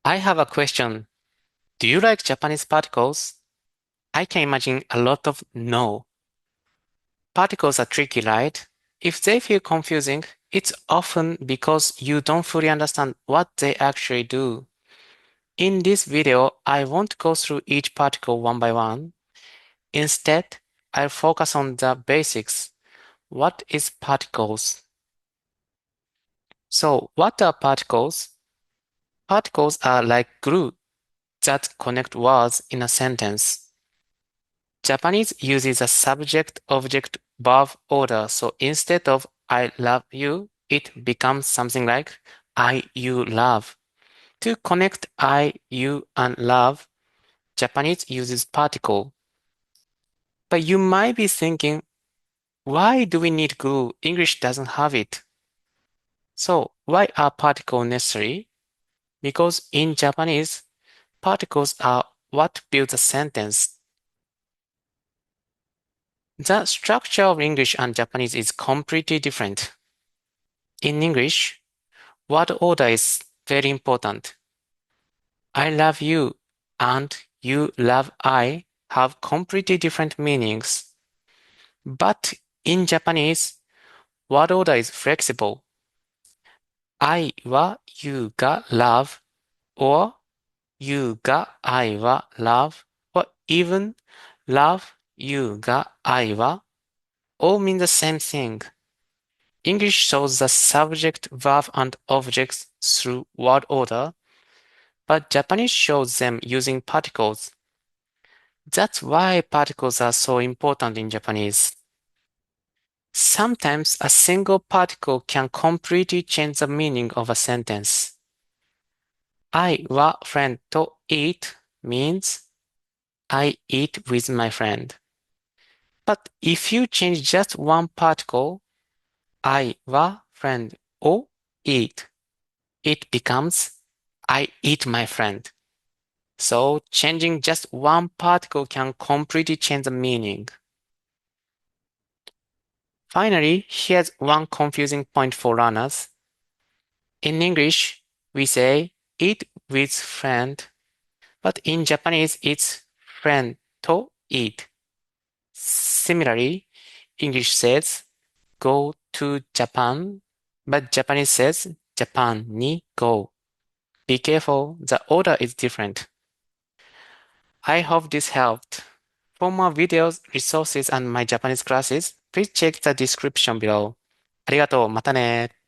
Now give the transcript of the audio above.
I have a question. Do you like Japanese particles? I can imagine a lot of no. Particles are tricky, right? If they feel confusing, it's often because you don't fully understand what they actually do. In this video, I won't go through each particle one by one. Instead, I'll focus on the basics. What is particles? So, what are particles? Particles are like glue that connect words in a sentence. Japanese uses a subject-object-verb order, so instead of I love you, it becomes something like I, you, love. To connect I, you, and love, Japanese uses particle. But you might be thinking, why do we need glue? English doesn't have it. So why are particles necessary? Because in Japanese, particles are what builds a sentence. The structure of English and Japanese is completely different. In English, word order is very important. I love you and you love I have completely different meanings. But in Japanese, word order is flexible. I は you が love or you が I は love or even love you が I は all mean the same thing. English shows the subject, verb, and objects through word order, but Japanese shows them using particles. That's why particles are so important in Japanese. Sometimes a single particle can completely change the meaning of a sentence. I は friend と eat means I eat with my friend. But if you change just one particle, I は friend を eat, it becomes I eat my friend. So changing just one particle can completely change the meaning. Finally, here's one confusing point for learners. In English, we say eat with friend, but in Japanese, it's friend to eat. Similarly, English says go to Japan, but Japanese says Japan ni go. Be careful, the order is different. I hope this helped. For more videos, resources, and my Japanese classes, please check the description below. ありがとう。またね。